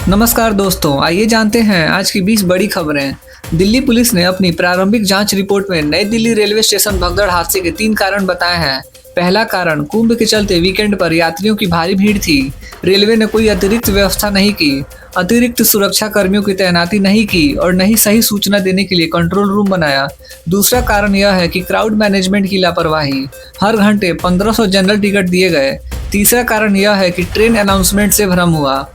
नमस्कार दोस्तों, आइए जानते हैं आज की 20 बड़ी खबरें। दिल्ली पुलिस ने अपनी प्रारंभिक जांच रिपोर्ट में नई दिल्ली रेलवे स्टेशन भगदड़ हादसे के 3 कारण बताए हैं। पहला कारण, कुंभ के चलते वीकेंड पर यात्रियों की भारी भीड़ थी। रेलवे ने कोई अतिरिक्त व्यवस्था नहीं की, अतिरिक्त सुरक्षा कर्मियों की तैनाती नहीं की और न ही सही सूचना देने के लिए कंट्रोल रूम बनाया। दूसरा कारण यह है कि क्राउड मैनेजमेंट की लापरवाही, हर घंटे 1500 जनरल टिकट दिए गए। तीसरा कारण यह है कि ट्रेन अनाउंसमेंट से भ्रम हुआ।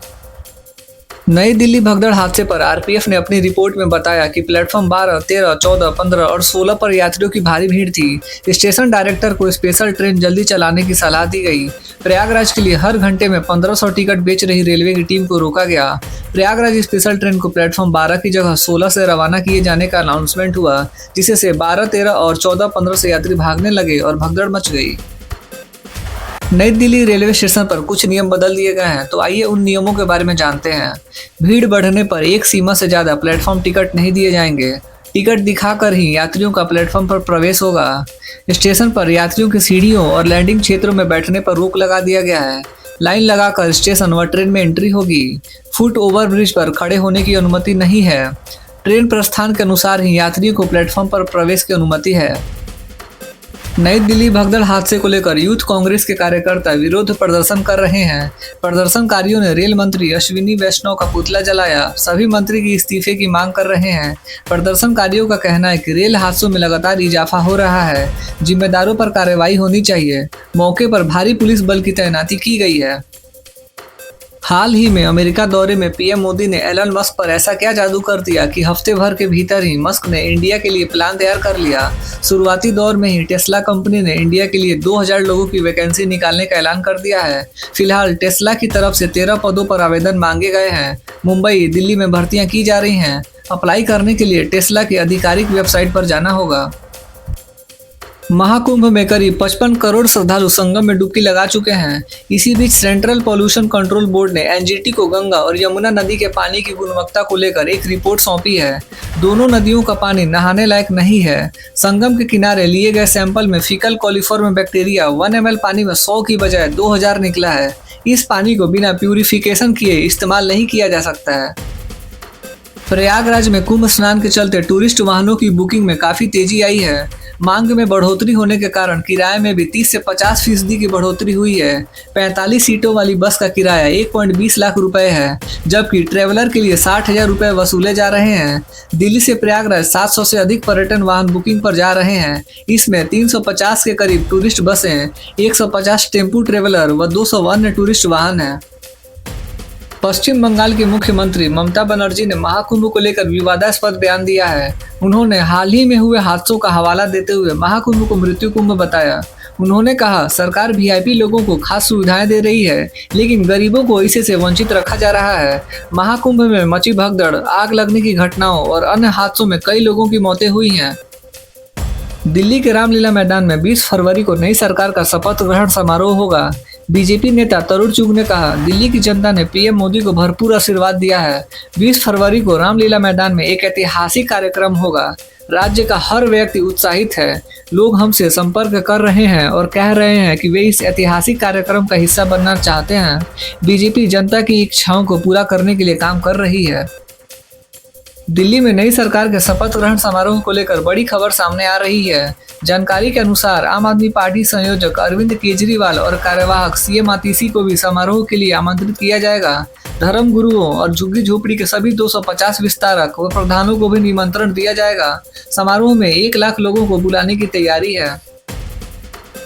नई दिल्ली भगदड़ हादसे पर आरपीएफ ने अपनी रिपोर्ट में बताया कि प्लेटफॉर्म 12, 13, 14, 15 और 16 पर यात्रियों की भारी भीड़ थी। स्टेशन डायरेक्टर को स्पेशल ट्रेन जल्दी चलाने की सलाह दी गई। प्रयागराज के लिए हर घंटे में 1500 टिकट बेच रही रेलवे की टीम को रोका गया। प्रयागराज स्पेशल ट्रेन को प्लेटफॉर्म 12 की जगह 16 से रवाना किए जाने का अनाउंसमेंट हुआ, जिससे 12, 13 और 14, 15 से यात्री भागने लगे और भगदड़ मच गई। नई दिल्ली रेलवे स्टेशन पर कुछ नियम बदल दिए गए हैं, तो आइए उन नियमों के बारे में जानते हैं। भीड़ बढ़ने पर एक सीमा से ज़्यादा प्लेटफॉर्म टिकट नहीं दिए जाएंगे। टिकट दिखाकर ही यात्रियों का प्लेटफॉर्म पर प्रवेश होगा। स्टेशन पर यात्रियों की सीढ़ियों और लैंडिंग क्षेत्रों में बैठने पर रोक लगा दिया गया है। लाइन लगाकर स्टेशन व ट्रेन में एंट्री होगी। फुट ओवर ब्रिज पर खड़े होने की अनुमति नहीं है। ट्रेन प्रस्थान के अनुसार ही यात्रियों को प्लेटफॉर्म पर प्रवेश की अनुमति है। नई दिल्ली भगदड़ हादसे को लेकर यूथ कांग्रेस के कार्यकर्ता विरोध प्रदर्शन कर रहे हैं। प्रदर्शनकारियों ने रेल मंत्री अश्विनी वैष्णव का पुतला जलाया। सभी मंत्री की इस्तीफे की मांग कर रहे हैं। प्रदर्शनकारियों का कहना है कि रेल हादसों में लगातार इजाफा हो रहा है, जिम्मेदारों पर कार्रवाई होनी चाहिए। मौके पर भारी पुलिस बल की तैनाती की गई है। हाल ही में अमेरिका दौरे में पीएम मोदी ने एलन मस्क पर ऐसा क्या जादू कर दिया कि हफ्ते भर के भीतर ही मस्क ने इंडिया के लिए प्लान तैयार कर लिया। शुरुआती दौर में ही टेस्ला कंपनी ने इंडिया के लिए 2000 लोगों की वैकेंसी निकालने का ऐलान कर दिया है। फिलहाल टेस्ला की तरफ से 13 पदों पर आवेदन मांगे गए हैं। मुंबई, दिल्ली में भर्तियां की जा रही हैं। अप्लाई करने के लिए टेस्ला की आधिकारिक वेबसाइट पर जाना होगा। महाकुंभ में करीब 55 करोड़ श्रद्धालु संगम में डुबकी लगा चुके हैं। इसी बीच सेंट्रल पॉल्यूशन कंट्रोल बोर्ड ने एनजीटी को गंगा और यमुना नदी के पानी की गुणवत्ता को लेकर एक रिपोर्ट सौंपी है। दोनों नदियों का पानी नहाने लायक नहीं है। संगम के किनारे लिए गए सैंपल में फीकल कॉलीफॉर्म बैक्टीरिया 1 ml पानी में 100 की बजाय 2000 निकला है। इस पानी को बिना प्यूरिफिकेशन किए इस्तेमाल नहीं किया जा सकता है। प्रयागराज में कुंभ स्नान के चलते टूरिस्ट वाहनों की बुकिंग में काफी तेजी आई है। मांग में बढ़ोतरी होने के कारण किराए में भी 30 से 50% की बढ़ोतरी हुई है। 45 सीटों वाली बस का किराया 1.20 लाख रुपए है, जबकि ट्रेवलर के लिए 60,000 रुपए वसूले जा रहे हैं। दिल्ली से प्रयागराज 700 से अधिक पर्यटन वाहन बुकिंग पर जा रहे हैं। इसमें 350 के करीब टूरिस्ट बसें, 150 टेम्पू ट्रेवलर व 200 अन्य टूरिस्ट वाहन हैं। पश्चिम बंगाल की मुख्यमंत्री ममता बनर्जी ने महाकुंभ को लेकर विवादास्पद बयान दिया है। उन्होंने हाल ही में हुए हादसों का हवाला देते हुए महाकुंभ को मृत्यु कुंभ बताया। उन्होंने कहा, सरकार वीआईपी लोगों को खास सुविधाएं दे रही है, लेकिन गरीबों को इसे से वंचित रखा जा रहा है। महाकुंभ में मची भगदड़, आग लगने की घटनाओं और अन्य हादसों में कई लोगों की मौतें हुई हैं। दिल्ली के रामलीला मैदान में 20 फरवरी को नई सरकार का शपथ ग्रहण समारोह होगा। बीजेपी नेता तरुण चुग ने कहा, दिल्ली की जनता ने पीएम मोदी को भरपूर आशीर्वाद दिया है। 20 फरवरी को रामलीला मैदान में एक ऐतिहासिक कार्यक्रम होगा। राज्य का हर व्यक्ति उत्साहित है। लोग हमसे संपर्क कर रहे हैं और कह रहे हैं कि वे इस ऐतिहासिक कार्यक्रम का हिस्सा बनना चाहते हैं। बीजेपी जनता की इच्छाओं को पूरा करने के लिए काम कर रही है। दिल्ली में नई सरकार के शपथ ग्रहण समारोह को लेकर बड़ी खबर सामने आ रही है। जानकारी के अनुसार आम आदमी पार्टी संयोजक अरविंद केजरीवाल और कार्यवाहक सीएम आतिशी को भी समारोह के लिए आमंत्रित किया जाएगा। धर्म गुरुओं और झुग्गी झोपड़ी के सभी 250 विस्तारक व प्रधानों को भी निमंत्रण दिया जाएगा। समारोह में 1 लाख लोगों को बुलाने की तैयारी है।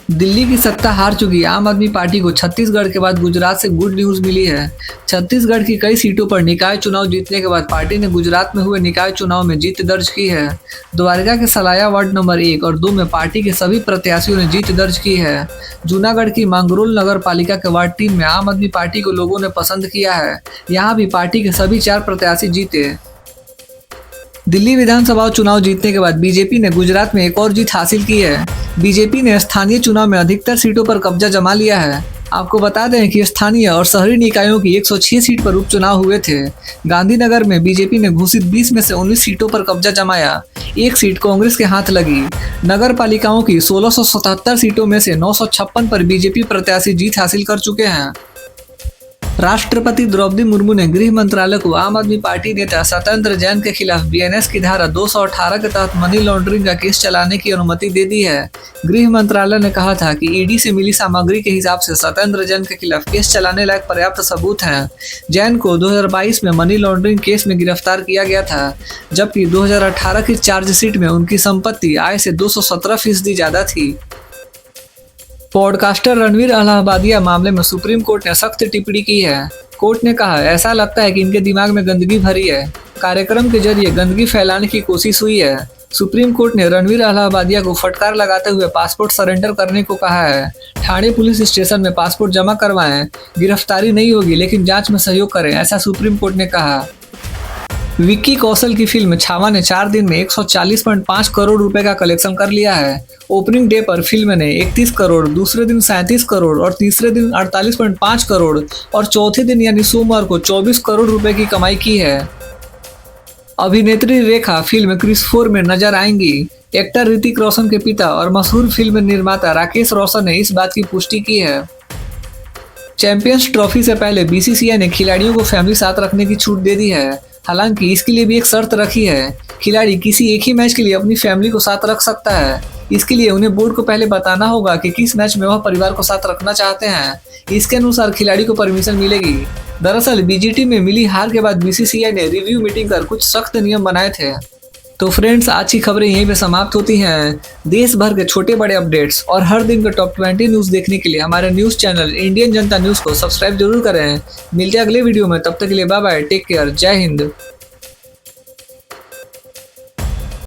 दिल्ली की सत्ता हार चुकी आम आदमी पार्टी को छत्तीसगढ़ के बाद गुजरात से गुड न्यूज मिली है। छत्तीसगढ़ की कई सीटों पर निकाय चुनाव जीतने के बाद पार्टी ने गुजरात में हुए निकाय चुनाव में जीत दर्ज की है। द्वारका के सलाया वार्ड नंबर 1 और 2 में पार्टी के सभी प्रत्याशियों ने जीत दर्ज की है। जूनागढ़ की मांगरोल नगर पालिका के वार्ड 3 में आम आदमी पार्टी को लोगों ने पसंद किया है। यहाँ भी पार्टी के सभी 4 प्रत्याशी जीते। दिल्ली विधानसभा चुनाव जीतने के बाद बीजेपी ने गुजरात में एक और जीत हासिल की है। बीजेपी ने स्थानीय चुनाव में अधिकतर सीटों पर कब्जा जमा लिया है। आपको बता दें कि स्थानीय और शहरी निकायों की 106 सीट पर उपचुनाव हुए थे। गांधीनगर में बीजेपी ने घोषित 20 में से 19 सीटों पर कब्जा जमाया। एक सीट कांग्रेस के हाथ लगी। नगर पालिकाओं की 1677 सीटों में से 956 पर बीजेपी प्रत्याशी जीत हासिल कर चुके हैं। राष्ट्रपति द्रौपदी मुर्मू ने गृह मंत्रालय को आम आदमी पार्टी नेता सत्येंद्र जैन के खिलाफ बीएनएस की धारा 218 के तहत मनी लॉन्ड्रिंग का केस चलाने की अनुमति दे दी है। गृह मंत्रालय ने कहा था कि ईडी से मिली सामग्री के हिसाब से सत्येंद्र जैन के खिलाफ केस चलाने लायक पर्याप्त सबूत हैं। जैन को 2022 में मनी लॉन्ड्रिंग केस में गिरफ्तार किया गया था, जबकि 2018 की चार्जशीट में उनकी संपत्ति आय से 217% ज्यादा थी। पॉडकास्टर रणवीर अलाहाबादिया मामले में सुप्रीम कोर्ट ने सख्त टिप्पणी की है। कोर्ट ने कहा, ऐसा लगता है कि इनके दिमाग में गंदगी भरी है। कार्यक्रम के जरिए गंदगी फैलाने की कोशिश हुई है। सुप्रीम कोर्ट ने रणवीर अलाहाबादिया को फटकार लगाते हुए पासपोर्ट सरेंडर करने को कहा है। ठाणे पुलिस स्टेशन में पासपोर्ट जमा करवाएं, गिरफ्तारी नहीं होगी लेकिन जांच में सहयोग करें, ऐसा सुप्रीम कोर्ट ने कहा। विक्की कौशल की फिल्म छावा ने 4 दिन में 140.5 करोड़ रुपए का कलेक्शन कर लिया है। ओपनिंग डे पर फिल्म ने 31 करोड़, दूसरे दिन 37 करोड़ और तीसरे दिन 48.5 करोड़ और चौथे दिन यानी सोमवार को 24 करोड़ रुपए की कमाई की है। अभिनेत्री रेखा फिल्म क्रिस 4 में नजर आएंगी। एक्टर ऋतिक रोशन के पिता और मशहूर फिल्म निर्माता राकेश रोशन ने इस बात की पुष्टि की है। चैंपियंस ट्रॉफी से पहले बीसीसीआई ने खिलाड़ियों को फैमिली साथ रखने की छूट दे दी है। हालांकि इसके लिए भी एक शर्त रखी है, खिलाड़ी किसी एक ही मैच के लिए अपनी फैमिली को साथ रख सकता है। इसके लिए उन्हें बोर्ड को पहले बताना होगा कि किस मैच में वह परिवार को साथ रखना चाहते हैं। इसके अनुसार खिलाड़ी को परमिशन मिलेगी। दरअसल बीजीटी में मिली हार के बाद बीसीसीआई ने रिव्यू मीटिंग कर कुछ सख्त नियम बनाए थे। तो फ्रेंड्स, आज की खबरें यहीं पे समाप्त होती हैं। देश भर के छोटे बड़े अपडेट्स और हर दिन के टॉप 20 न्यूज़ देखने के लिए हमारे न्यूज़ चैनल इंडियन जनता न्यूज़ को सब्सक्राइब जरूर करें। मिलते हैं अगले वीडियो में, तब तक के लिए बाय बाय, टेक केयर, जय हिंद।